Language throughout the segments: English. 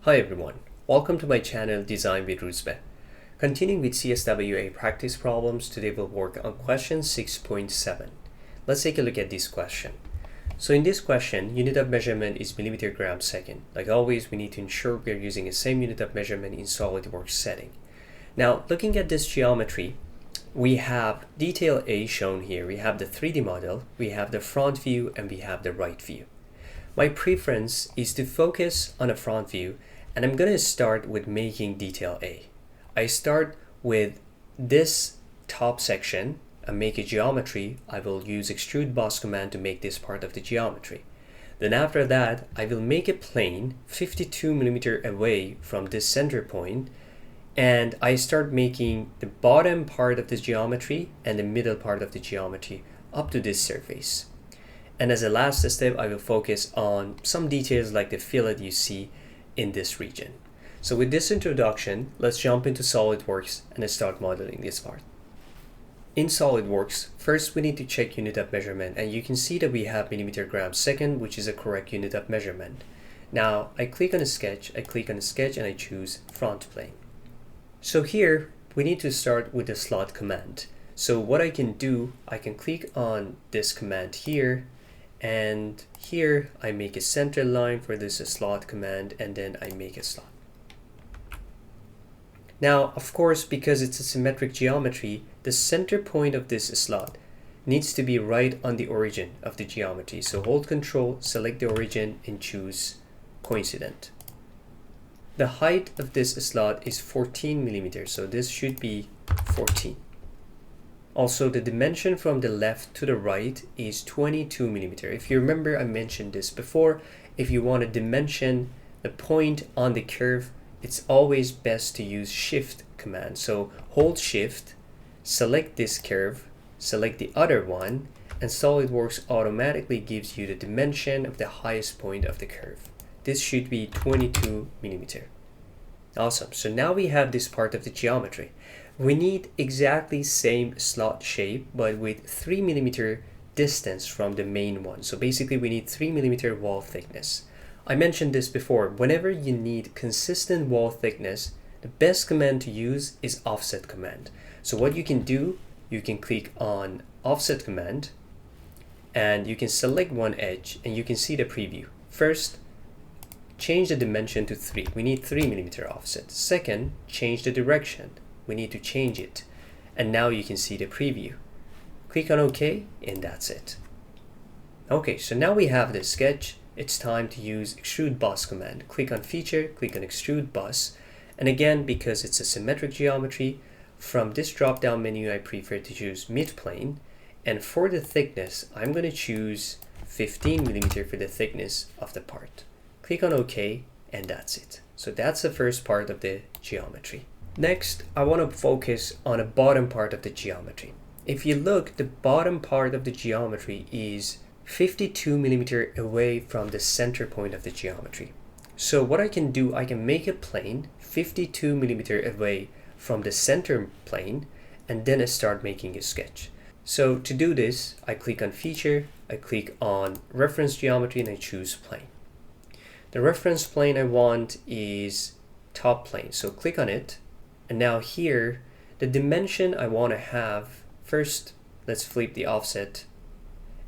Hi everyone, welcome to my channel Design with Rusbe. Continuing with CSWA Practice Problems, today we'll work on question 6.7. Let's take a look at this question. So in this question, unit of measurement is millimeter gram second. Like always, we need to ensure we are using the same unit of measurement in SolidWorks setting. Now, looking at this geometry, we have detail A shown here. We have the 3D model, we have the front view, and we have the right view. My preference is to focus on a front view, and I'm going to start with making detail A. I start with this top section and make a geometry. I will use Extrude boss command to make this part of the geometry. Then after that, I will make a plane 52 millimeter away from this center point, and I start making the bottom part of the geometry and the middle part of the geometry up to this surface. And as a last step, I will focus on some details like the fillet you see in this region. So with this introduction, let's jump into SolidWorks and start modeling this part. In SolidWorks, first we need to check unit of measurement, and you can see that we have millimeter gram second, which is a correct unit of measurement. Now I click on a sketch, and I choose front plane. So here we need to start with the slot command. So what I can do, I can click on this command here, and here I make a center line for this slot command, and then I make a slot. Now, of course, because it's a symmetric geometry, the center point of this slot needs to be right on the origin of the geometry. So hold Control, select the origin, and choose coincident. The height of this slot is 14 millimeters, so this should be 14. Also, the dimension from the left to the right is 22 millimeter. If you remember, I mentioned this before. If you want to dimension the point on the curve, it's always best to use Shift command. So hold Shift, select this curve, select the other one, and SolidWorks automatically gives you the dimension of the highest point of the curve. This should be 22 millimeter. Awesome. So now we have this part of the geometry. We need exactly same slot shape, but with 3 millimeter distance from the main one. So basically we need 3 millimeter wall thickness. I mentioned this before. Whenever you need consistent wall thickness, the best command to use is offset command. So what you can do, you can click on offset command, and you can select one edge, and you can see the preview. First, change the dimension to 3. We need 3 millimeter offset. Second, change the direction. We need to change it. And now you can see the preview. Click on OK, and that's it. Okay, so now we have the sketch. It's time to use Extrude boss command. Click on Feature, click on Extrude boss. And again, because it's a symmetric geometry, from this drop-down menu, I prefer to choose mid-plane. And for the thickness, I'm going to choose 15 millimeter for the thickness of the part. Click on OK, and that's it. So that's the first part of the geometry. Next, I want to focus on the bottom part of the geometry. If you look, the bottom part of the geometry is 52 millimeter away from the center point of the geometry. So what I can do, I can make a plane 52 millimeter away from the center plane, and then I start making a sketch. So to do this, I click on Feature, I click on Reference Geometry, and I choose Plane. The reference plane I want is top plane, so click on it. And now here, the dimension I want to have, first, let's flip the offset.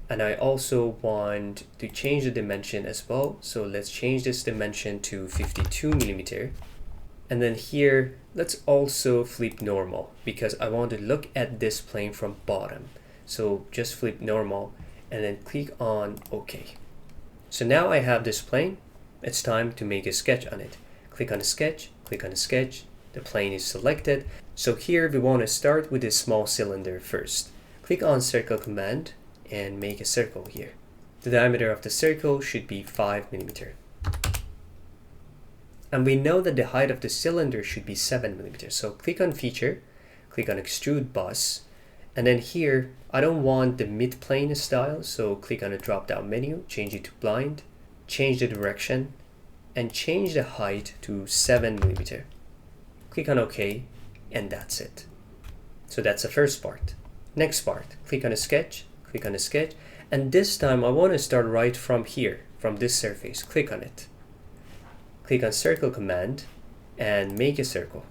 And I also want to change the dimension as well. So let's change this dimension to 52 millimeter. And then here, let's also flip normal, because I want to look at this plane from bottom. So just flip normal and then click on OK. So now I have this plane. It's time to make a sketch on it. Click on a sketch, click on a sketch. The plane is selected. So here we want to start with a small cylinder first. Click on Circle command and make a circle here. The diameter of the circle should be 5 millimeter. And we know that the height of the cylinder should be 7 millimeters. So click on Feature, click on Extrude boss, and then here I don't want the mid-plane style, so click on the drop-down menu, change it to blind, change the direction, and change the height to 7 millimeter. Click on OK, and that's it. So that's the first part. Next part, click on a sketch, and this time I want to start right from here, from this surface. Click on it. click on circle command and make a circle.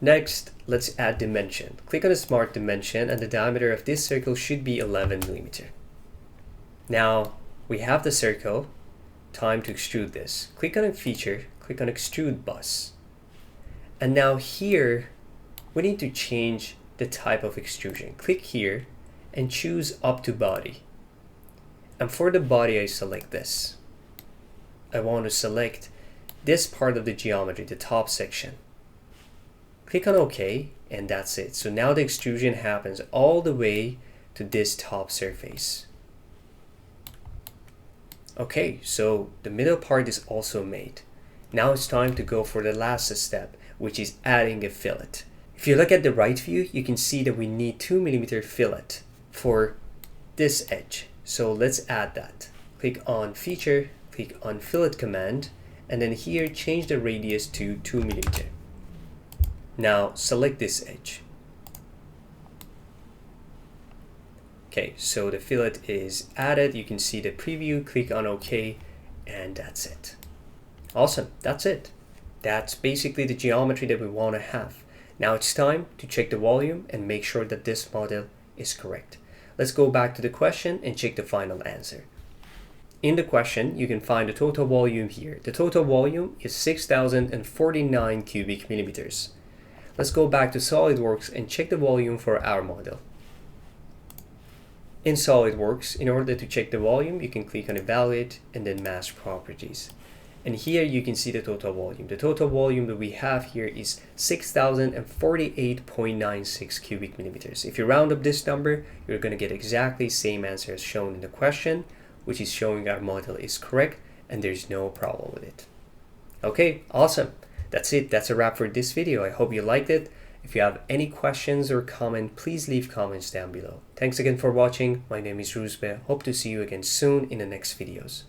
Next, let's add dimension. Click on the smart dimension and the diameter of this circle should be 11 mm. Now we have the circle. Time to extrude this. Click on a feature, click on extrude bus. And now here, we need to change the type of extrusion. Click here and choose up to body. And for the body, I select this. I want to select this part of the geometry, the top section. Click on OK, and that's it. So now the extrusion happens all the way to this top surface. Okay, so the middle part is also made. Now it's time to go for the last step, which is adding a fillet. If you look at the right view, you can see that we need 2 mm fillet for this edge. So let's add that. Click on feature, click on fillet command, and then here change the radius to 2 mm. Now select this edge. Okay, so the fillet is added. You can see the preview, click on OK, and that's it. Awesome, that's it. That's basically the geometry that we want to have. Now it's time to check the volume and make sure that this model is correct. Let's go back to the question and check the final answer. In the question, you can find the total volume here. The total volume is 6,049 cubic millimeters. Let's go back to SolidWorks and check the volume for our model. In SolidWorks, in order to check the volume, you can click on Evaluate and then Mass Properties. And here you can see the total volume. The total volume that we have here is 6,048.96 cubic millimeters. If you round up this number, you're going to get exactly the same answer as shown in the question, which is showing our model is correct and there's no problem with it. Okay, awesome. That's it. That's a wrap for this video. I hope you liked it. If you have any questions or comment, please leave comments down below. Thanks again for watching. My name is Ruzbe. Hope to see you again soon in the next videos.